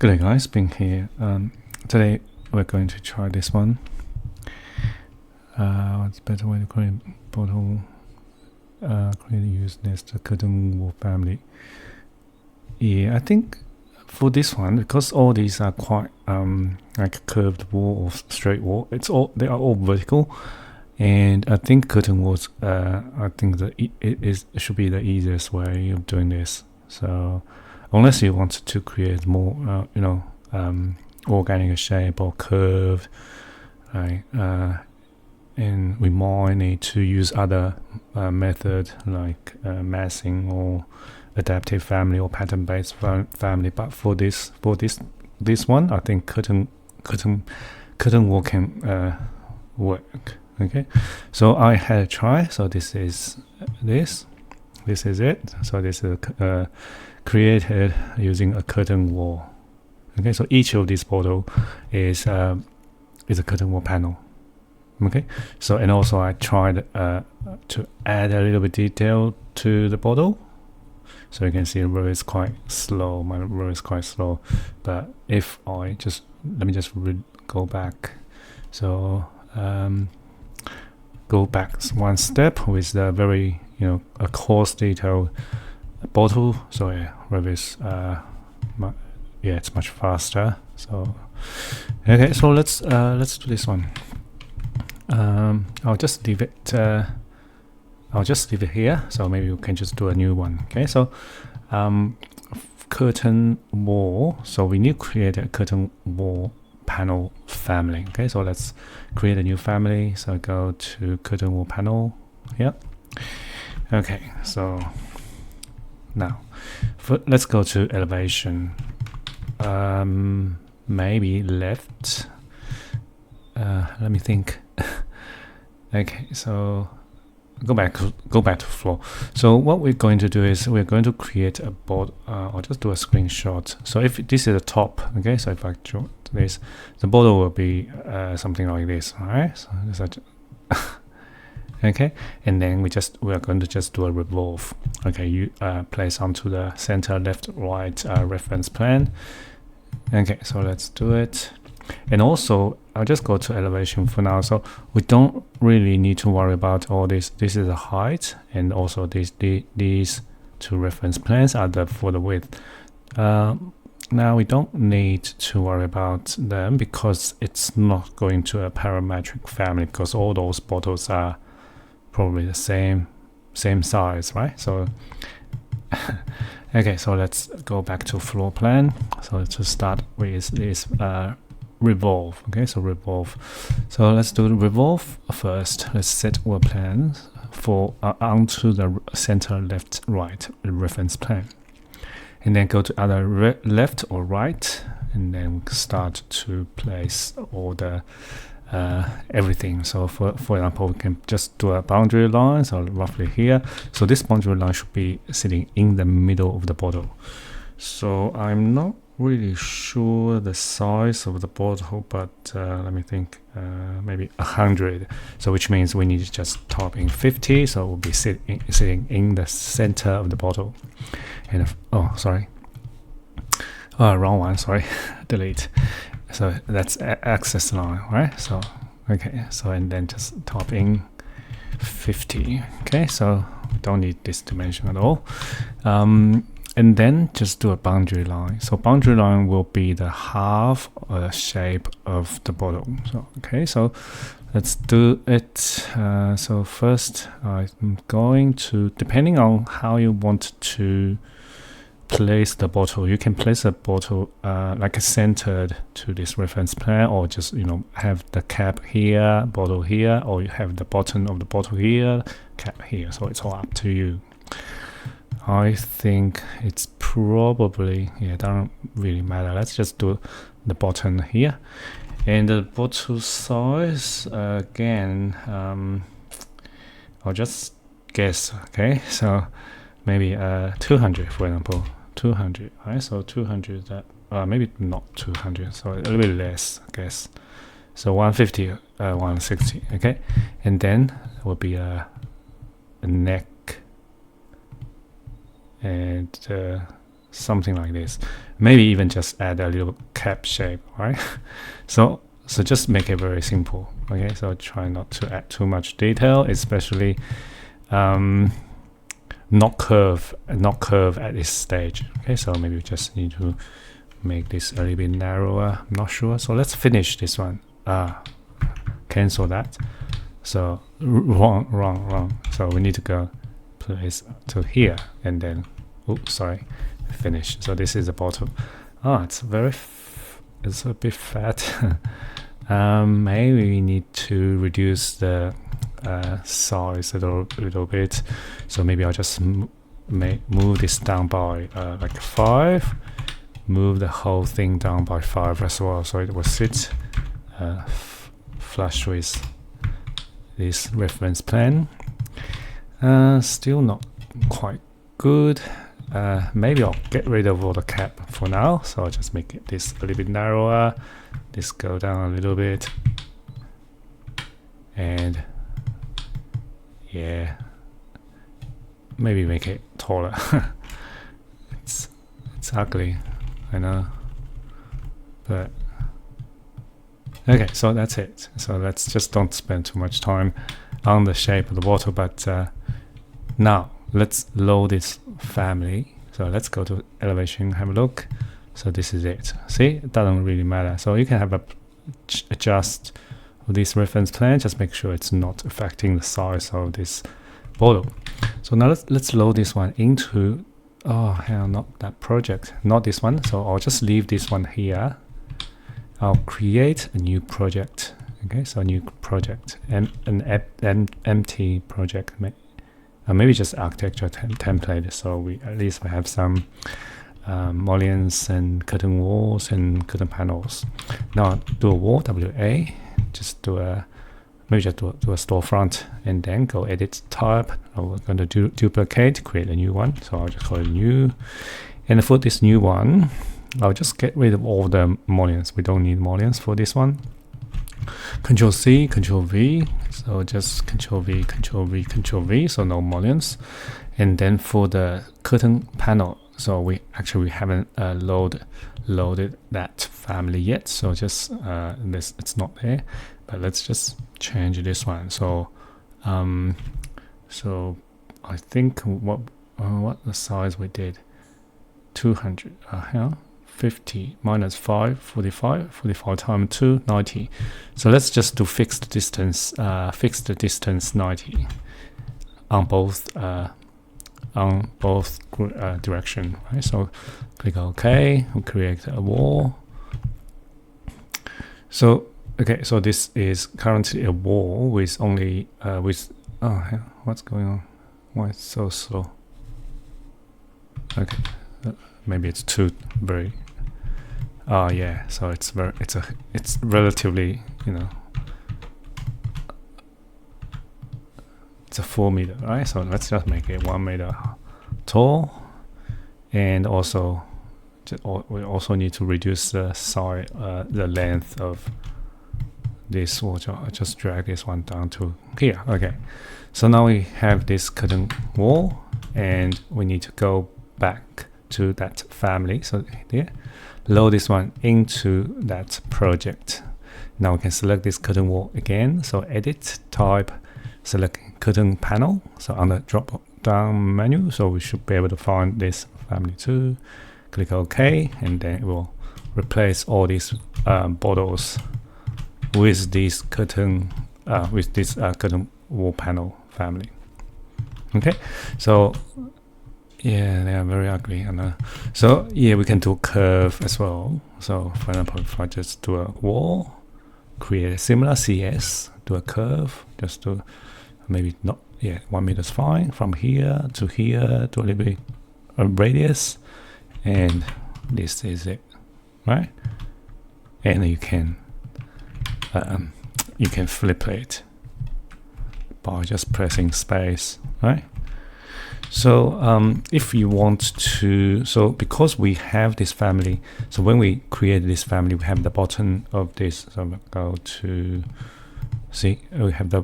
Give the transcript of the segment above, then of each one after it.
Good day guys, Bing here. Today we're going to try this one. What's a better way to create bottle, use this curtain wall family. Yeah, I think for this one, because all these are quite like curved wall or straight wall, they are all vertical, and I think curtain walls. I think that it should be the easiest way of doing this. So unless you want to create more, organic shape or curve, right? And we might need to use other method like massing or adaptive family or pattern-based family. But for this one, I think curtain wall can work. Okay, so I had a try. So this is it. So this is created using a curtain wall. Okay, so each of these bottle is a curtain wall panel. Okay, so and also I tried to add a little bit detail to the bottle. So you can see the row is quite slow. My row is quite slow, but if I let me just go back. So go back one step with the very a coarse detail bottle. So yeah, Revit it's much faster. So okay, so let's do this one. I'll just leave it. I'll just leave it here. So maybe we can just do a new one. Okay, so curtain wall. So we need to create a curtain wall panel family. Okay, so let's create a new family. So go to curtain wall panel. Yep. Okay, so now let's go to elevation. Maybe left. Let me think. Okay, so go back to floor. So what we're going to do is we're going to create a board. I'll just do a screenshot. So if this is the top, okay, so if I draw this, the border will be something like this. All right, so okay, and then we are going to just do a revolve. Okay, you place onto the center left right reference plane. Okay, so let's do it. And also I'll just go to elevation for now, so we don't really need to worry about all this. This is the height, and also these two reference planes are for the width. Now we don't need to worry about them because it's not going to a parametric family, because all those bottles are probably the same size, right? So okay, so let's go back to floor plan. So to start with this revolve. Okay, so revolve. So let's do the revolve first. Let's set our plans for onto the center left right reference plane, and then go to either left or right, and then start to place all the everything. So for example, we can just do a boundary line, so roughly here. So this boundary line should be sitting in the middle of the bottle. So I'm not really sure the size of the bottle, but let me think, maybe 100. So which means we need to just type in 50, so it will be sitting in the center of the bottle. And wrong one, sorry. Delete. So that's access line, right? So okay, so and then just type in 50. Okay, so don't need this dimension at all. And then just do a boundary line. So boundary line will be the half shape of the bottle. So okay, so let's do it. So first I'm going to, depending on how you want to place the bottle, you can place a bottle like centered to this reference plane, or just have the cap here, bottle here, or you have the bottom of the bottle here, cap here. So it's all up to you. I think it's probably, it doesn't really matter. Let's just do the bottom here. And the bottle size, again, I'll just guess, okay? So maybe 200, for example, 200, right? So 200, maybe not 200, so a little bit less, I guess. So 150, 160, okay? And then it will be a neck, and something like this. Maybe even just add a little cap shape, right? So just make it very simple. Okay, so try not to add too much detail, especially not curve at this stage. Okay, so maybe we just need to make this a little bit narrower. I'm not sure. So let's finish this one. Cancel that. So wrong. So we need to go place to here and then finish. So this is the bottom. It's it's a bit fat. Maybe we need to reduce the size a little bit. So maybe I'll just move this down by like 5. Move the whole thing down by 5 as well, so it will sit flush with this reference plane. Still not quite good. Maybe I'll get rid of all the cap for now, so I'll just make this a little bit narrower. This go down a little bit, and yeah, maybe make it taller. it's ugly, I know, but okay, so that's it. So let's just don't spend too much time on the shape of the water, but now let's load this family. So let's go to elevation, have a look. So this is it. See, it doesn't really matter. So you can have a adjust this reference plane. Just make sure it's not affecting the size of this bottle. So now let's load this one into not that project, not this one. So I'll just leave this one here. I'll create a new project. Okay, so a new project and an empty project. Maybe just architecture template. So we at least have some mullions and curtain walls and curtain panels. Now do a wall, WA. Just do a storefront, and then go edit type. I'm going to duplicate, create a new one. So I'll just call it new, and for this new one, I'll just get rid of all the mullions. We don't need mullions for this one. Control C, Control V. So just Control V, Control V, Control V. So no mullions. And then for the curtain panel, so we haven't loaded that family yet. So just it's not there. But let's just change this one. So so I think what the size we did, 200. 50 minus 5, 45 times 2, 90. So let's just do fixed distance 90 on both direction, right? So click OK, we'll create a wall. So okay, so this is currently a wall with only what's going on? Why it's so slow? Okay, maybe it's too very. Yeah, so it's relatively, it's a 4 meter, right? So let's just make it 1 meter tall, and also we also need to reduce the size, the length of this wall. I'll just drag this one down to here. Okay, so now we have this curtain wall, and we need to go back to that family. So here, load this one into that project. Now we can select this curtain wall again. So edit type, select curtain panel. So on the drop down menu, so we should be able to find this family too. Click OK, and then it will replace all these bottles with this curtain wall panel family. Okay, so yeah, they are very ugly. So yeah, we can do a curve as well. So for example, if I just do a wall, create a similar CS, do a curve, just do maybe not, 1 meter is fine. From here to here, do a little bit of radius, and this is it, right? And you can flip it by just pressing space, right? So if you want to, so because we have this family, so when we create this family, we have the bottom of this. So I'm going to go to, see, we have the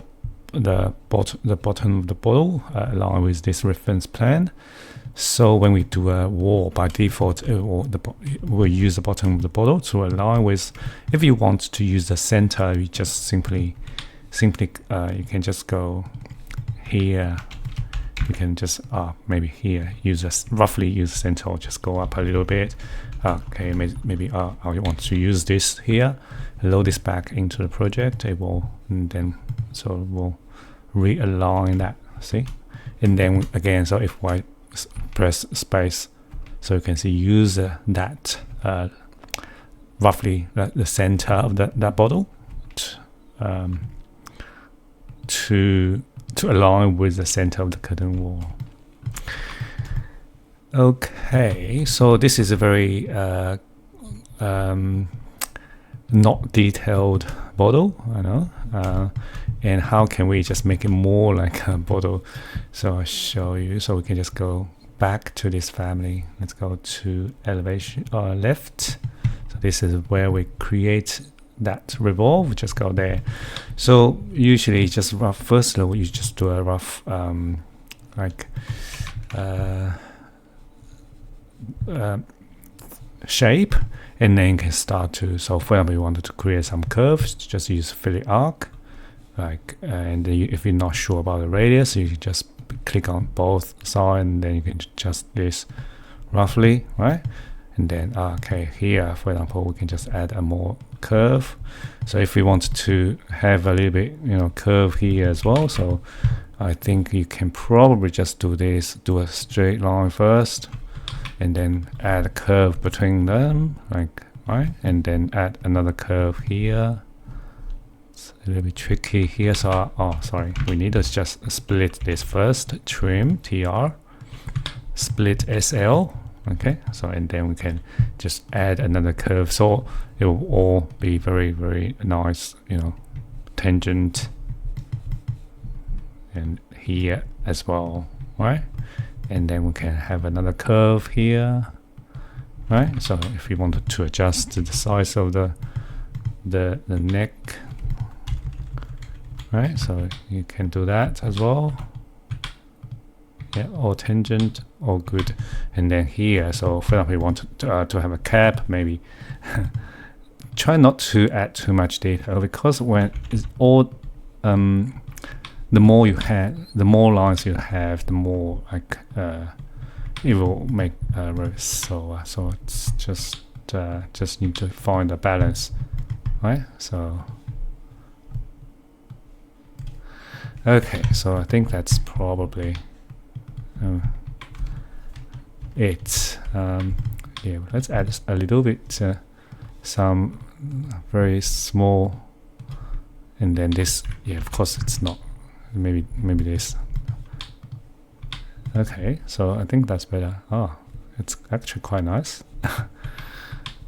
bottom of the bottle along with this reference plane. So when we do a wall, by default, we'll use the bottom of the bottle to align with. If you want to use the center, you just simply you can just go here. You can just maybe here roughly use center, or just go up a little bit. Okay, maybe I want to use this here. Load this back into the project. It will, and then so it will realign that. See, and then again, so if I press space, so you can see use that roughly the center of that bottle to align with the center of the curtain wall. Okay, so this is a very not detailed bottle, I know. And how can we just make it more like a bottle? So I'll show you. So we can just go back to this family. Let's go to elevation left. So this is where we create that revolve. Just go there. So usually just rough. First level, you just do a rough shape, and then you can start to. So for example, you wanted to create some curves. Just use fillet arc. And if you're not sure about the radius, you just click on both sides, and then you can adjust this roughly, right? And then okay, here for example, we can just add a more curve. So if we want to have a little bit, curve here as well, so I think you can probably just do this, do a straight line first, and then add a curve between them, right? And then add another curve here. A little bit tricky here, so sorry, we need to just split this first, trim TR, split SL, okay, so and then we can just add another curve, so it will all be very, very nice, tangent, and here as well, right? And then we can have another curve here, right? So if we wanted to adjust the size of the neck, right, so you can do that as well. Yeah, all tangent, all good. And then here, so for example, you want to have a cap, maybe try not to add too much detail, because when it's all the more you have, the more lines you have, the more it will make so it's just need to find a balance, right? So okay, so I think that's probably it. Yeah, let's add a little bit, some very small, and then this. Yeah, of course it's not. Maybe this. Okay, so I think that's better. It's actually quite nice.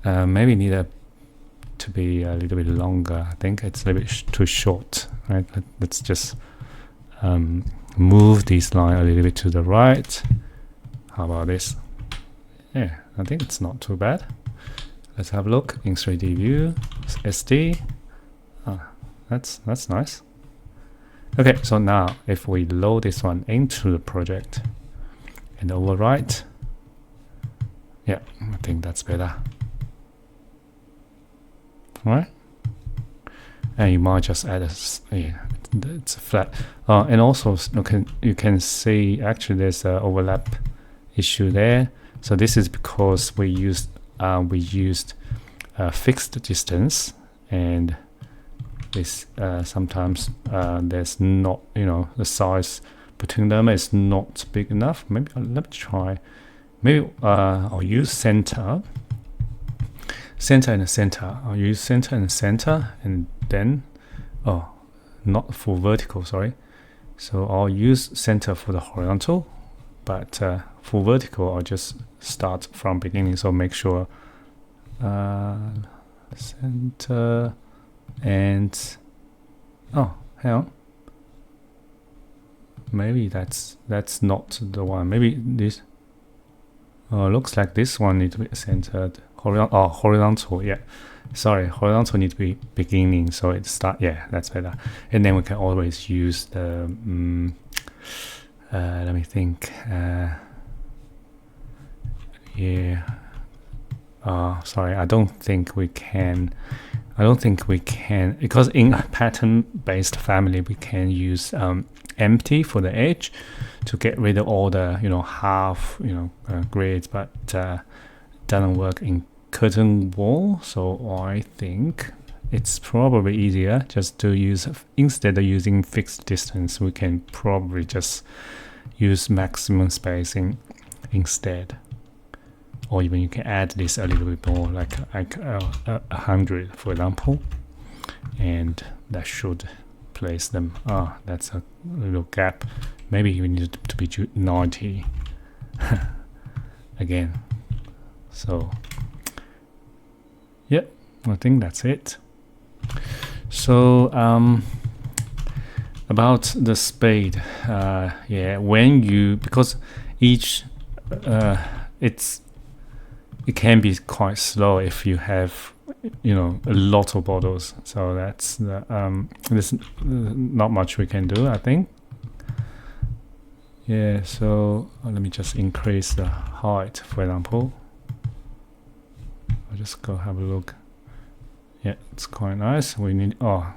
Maybe need to be a little bit longer. I think it's a little bit too short. Right? Let's just move this line a little bit to the right. How about this? Yeah, I think it's not too bad. Let's have a look in 3D view, SD. That's nice. Okay, so now if we load this one into the project and overwrite, yeah, I think that's better. All right, and you might just add it's flat, and also you can see actually there's an overlap issue there. So this is because we used fixed distance, and this sometimes there's not, the size between them is not big enough. Maybe let me try. Maybe I'll use center and center. I'll use center and center, and then not for vertical, sorry. So I'll use center for the horizontal, but for vertical I'll just start from beginning. So make sure center and hang on, maybe that's not the one. Maybe this looks like this one needs to be centered horizontal. Yeah, sorry, horizontal need to be beginning, so it start, yeah, that's better. And then we can always use the let me think, yeah, sorry, I don't think we can, because in a pattern based family we can use empty for the edge to get rid of all the half grids, but doesn't work in curtain wall. So I think it's probably easier just to use, instead of using fixed distance, we can probably just use maximum spacing instead, or even you can add this a little bit more, like 100 for example, and that should place them. That's a little gap, maybe you need it to be 90 again. So yeah, I think that's it. So about the spade, yeah, when you, because each it can be quite slow if you have a lot of bottles, so that's the there's not much we can do, I think. Yeah, so let me just increase the height, for example. I'll just go have a look. Yeah, it's quite nice. We need, how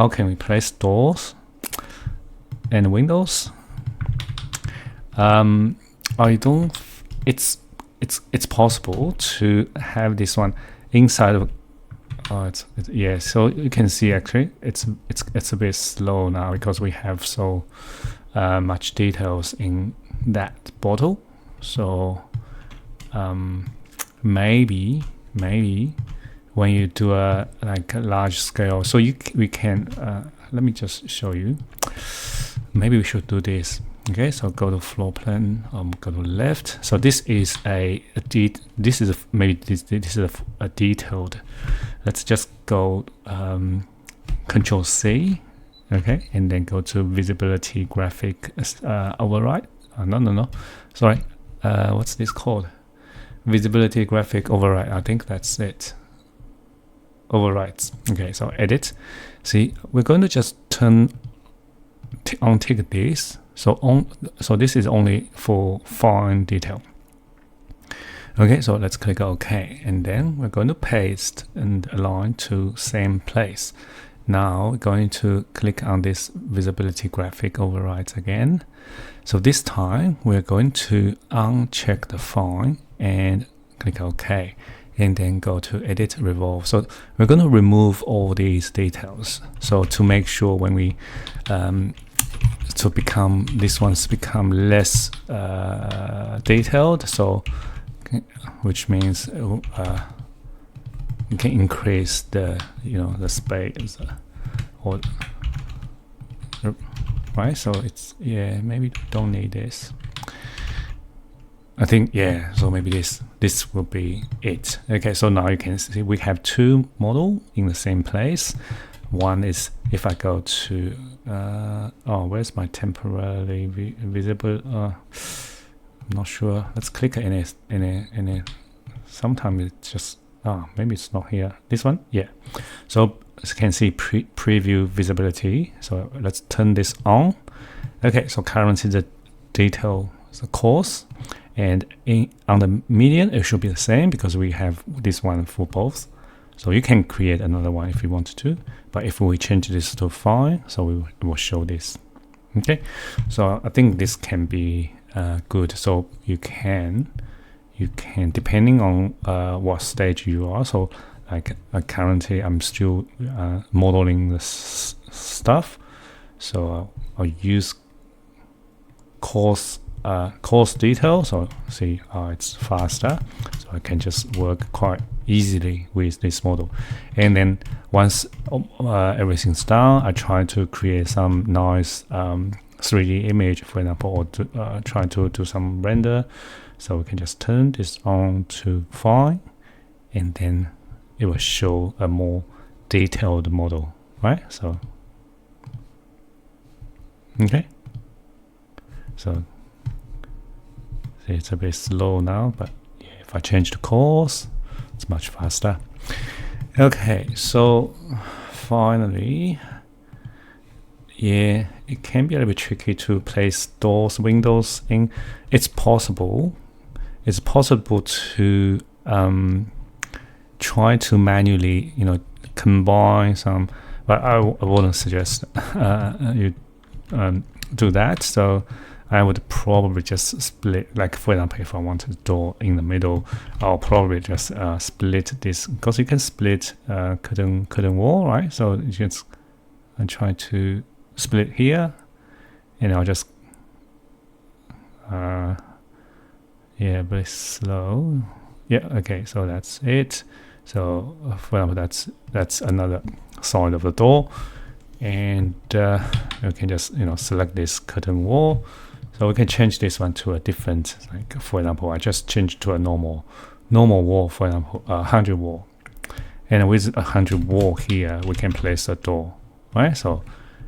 can we place doors and windows? I don't, it's possible to have this one inside of, yeah, so you can see actually it's a bit slow now because we have so much details in that bottle. So maybe when you do a large scale, so we can let me just show you. Maybe we should do this. Okay, so go to floor plan, go to left. So this is this is a detailed. Let's just go Control C, okay, and then go to visibility graphic override. No, sorry. What's this called? Visibility graphic override. I think that's it. Overrides. Okay, so edit. See, we're going to just untick this. So this is only for fine detail. Okay, so let's click OK, and then we're going to paste and align to same place. Now we're going to click on this visibility graphic overrides again. So this time we're going to uncheck the fine and click OK, and then go to edit revolve. So we're going to remove all these details. So to make sure when we these ones become less detailed, so which means you can increase the the space or right. So it's, yeah, maybe don't need this, I think. Yeah, so maybe this will be it. Okay, so now you can see we have two models in the same place. One is, if I go to where's my temporarily visible? I'm not sure. Let's click any. Sometimes it's just maybe it's not here. This one, yeah. So as you can see, preview visibility. So let's turn this on. Okay, so currently the detail is the coarse, and on the median it should be the same because we have this one for both. So you can create another one if you want to, but if we change this to fine, so we will show this. Okay, so I think this can be good. So you can depending on what stage you are. So like currently I'm still modeling this stuff, so I'll use coarse detail. So see, it's faster, so I can just work quite easily with this model. And then once everything's done, I try to create some nice 3D image, for example, or to, try to do some render. So we can just turn this on to fine, and then it will show a more detailed model, right? So okay, so see, it's a bit slow now, but yeah, if I change the course, it's much faster. Okay, so finally, yeah, it can be a little bit tricky to place doors, windows in. It's possible. It's possible to try to manually, combine some, but I wouldn't suggest you do that. So I would probably just split, like for example, if I want a door in the middle, I'll probably just split this, because you can split curtain wall, right? So you just try to split here, and I'll just yeah, very slow. Yeah, okay, so that's it. So for example, that's another side of the door, and you can just select this curtain wall. So we can change this one to a different, like for example, I just changed to a normal wall, for example, 100 wall, and with 100 wall here, we can place a door, right? So,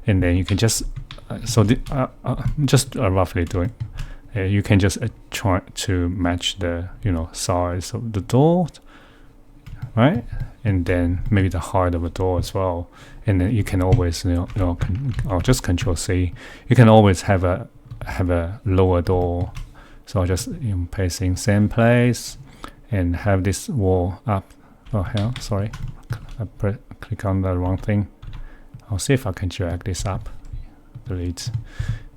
and then you can just just roughly doing. You can just try to match the size of the door, right? And then maybe the height of the door as well. And then you can always I'll just Control C. You can always have a lower door. So I'll just paste in same place and have this wall up. Oh hell, sorry, I click on the wrong thing. I'll see if I can drag this up. Delete.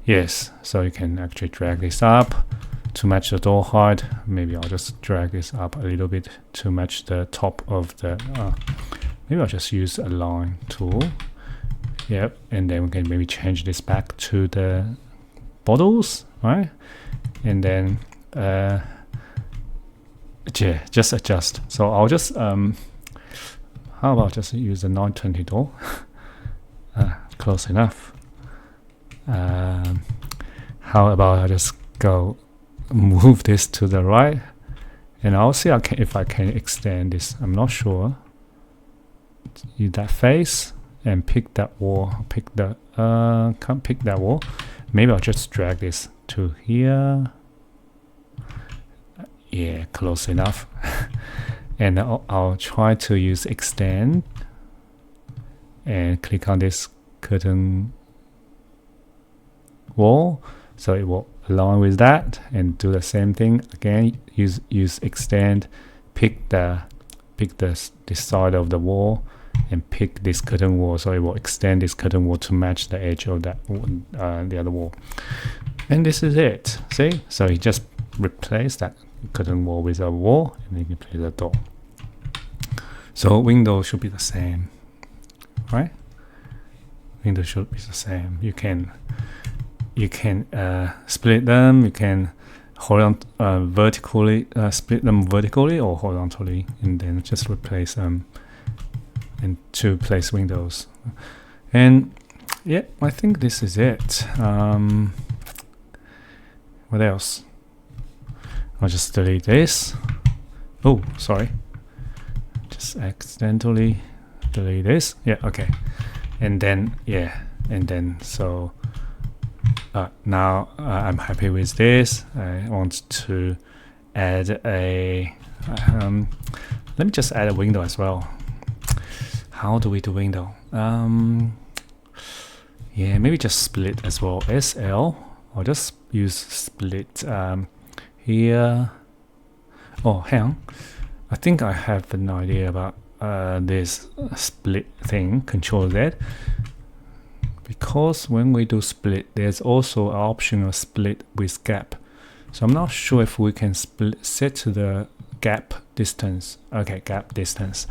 Yes, so you can actually drag this up to match the door height. Maybe I'll just drag this up a little bit to match the top of the maybe I'll just use a line tool. Yep, and then we can maybe change this back to the bottles, right? And then yeah, just adjust. So I'll just how about just use a 920 door. Close enough. How about I just move this to the right, and I'll see if I can extend this. I'm not sure. Use that face and pick that wall. Can't pick that wall. Maybe I'll just drag this to here. Yeah, close enough. And I'll try to use extend and click on this curtain wall, so it will align with that, and do the same thing again. Use extend, pick this side of the wall, and pick this curtain wall, so it will extend this curtain wall to match the edge of that the other wall. And this is it. See, so you just replace that curtain wall with a wall, and then you can place a door. So window should be the same, right? Window should be the same. You can split them. You can vertically split them vertically or horizontally, and then just replace them and to place windows. And yeah, I think this is it. What else? I'll just delete this. Oh, sorry. Just accidentally delete this. Yeah, okay. And then so now I'm happy with this. I want to add a let me just add a window as well. How do we do window? Yeah, maybe just split as well. SL. I'll just use split here. Oh, hang on. I think I have an idea about this split thing. Control Z. Because when we do split, there's also an option of split with gap. So I'm not sure if we can set to the gap distance. Okay, gap distance.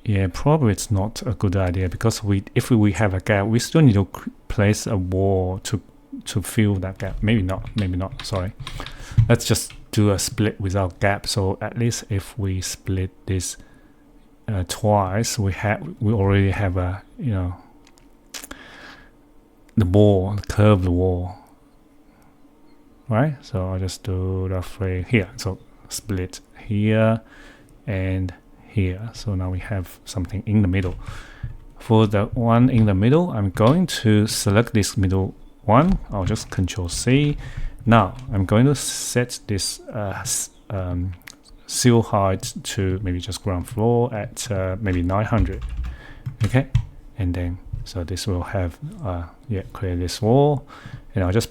Yeah, probably it's not a good idea, because if we have a gap, we still need to place a wall to fill that gap. Maybe not. Sorry. Let's just do a split without gap. So at least if we split this twice, we already have a the curved wall, right? So I'll just do roughly here. So split here and here. So now we have something in the middle. For the one in the middle, I'm going to select this middle one. I'll just Control C. Now I'm going to set this seal height to maybe just ground floor at maybe 900. Okay, and then so this will have create this wall, and I'll just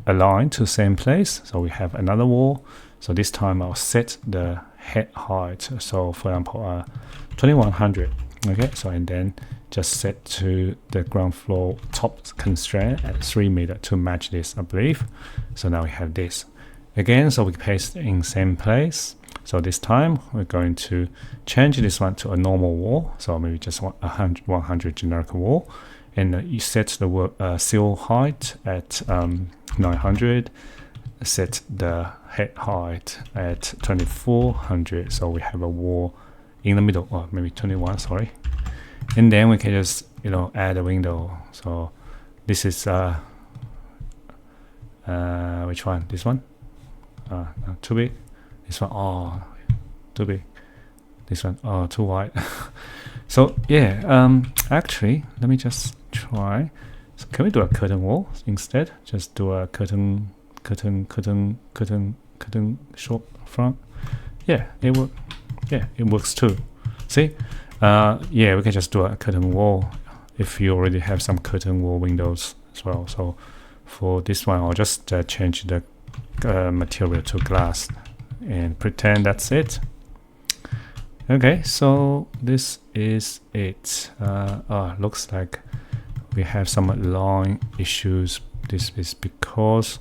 align to same place. So we have another wall. So this time I'll set the head height. So for example, 2100. Okay, so and then just set to the ground floor top constraint at 3 meter to match this, I believe. So now we have this again. So we paste in same place. So this time we're going to change this one to a normal wall. So maybe just 100 generic wall, and you set the seal height at 900. Set the head height at 2400. So we have a wall in the middle, or maybe 21. Sorry. And then we can just add a window. So this is which one? This one? Too big. This one, too big. This one, too wide. So yeah, actually, let me just try. So can we do a curtain wall instead? Just do a curtain short front. Yeah, it works. Yeah, it works too. See? Yeah, we can just do a curtain wall if you already have some curtain wall windows as well. So for this one, I'll just change the material to glass and pretend that's it. Okay, so this is it. Looks like we have some line issues. This is because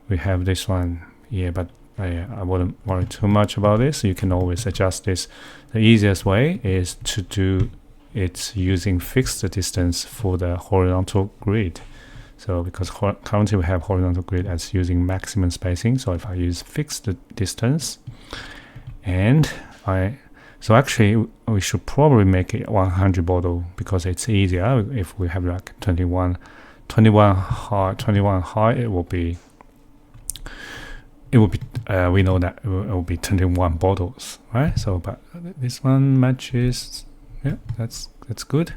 we have this one. Yeah, but I wouldn't worry too much about this. You can always adjust this. The easiest way is to do it using fixed distance for the horizontal grid. So because currently we have horizontal grid as using maximum spacing. So if I use fixed distance, and so actually we should probably make it 100 bottle because it's easier. If we have like 21 high, it will be we know that it will be 21 bottles, right? So but this one matches. Yeah, that's good.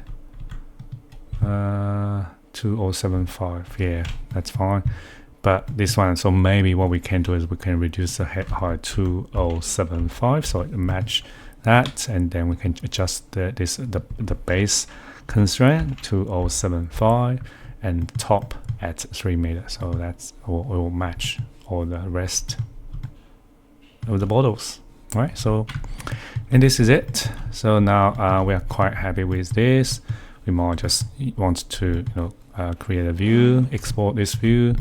2075. Yeah, that's fine. But this one, so maybe what we can do is we can reduce the head height to 2075, so it match that, and then we can adjust the base constraint to 075 and top at 3 meters. So that's will match all the rest of the bottles, right? So, and this is it. So now we are quite happy with this. We might just want to create a view, export this view.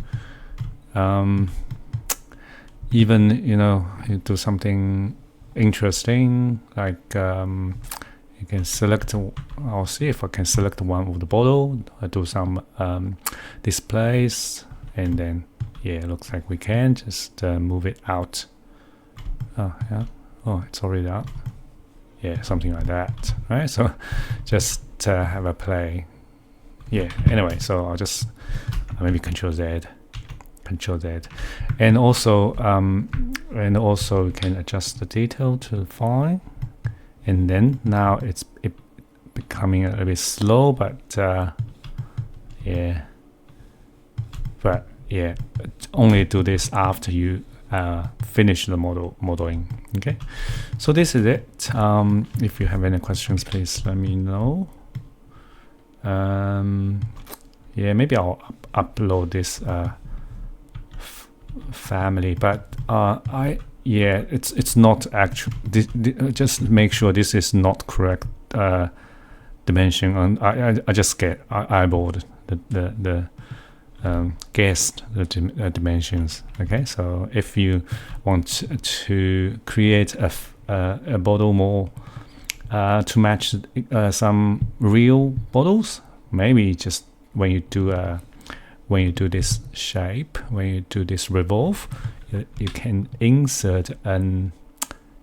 Even you do something interesting like you can select. I'll see if I can select one of the bottle. I do some displays, and then yeah, it looks like we can just move it out. Oh yeah. Oh, it's already out. Yeah, something like that, right? So just have a play. Yeah. Anyway, so I'll just maybe Control Z, and also we can adjust the detail to fine, and then now it's becoming a little bit slow, but only do this after you finish the modeling. Okay, so this is it. If you have any questions, please let me know. Yeah, maybe I'll upload this family, but it's not actual. Just make sure this is not correct dimension. And I just eyeballed the guessed the dimensions. Okay, so if you want to create a bottle more to match some real bottles, maybe just when you do this shape, when you do this revolve, you can insert an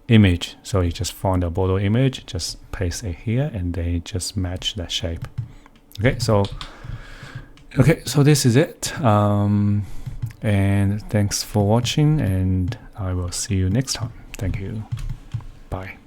image. So you just find a bottle image, just paste it here, and then just match that shape. Okay, so this is it. And thanks for watching, and I will see you next time. Thank you. Bye.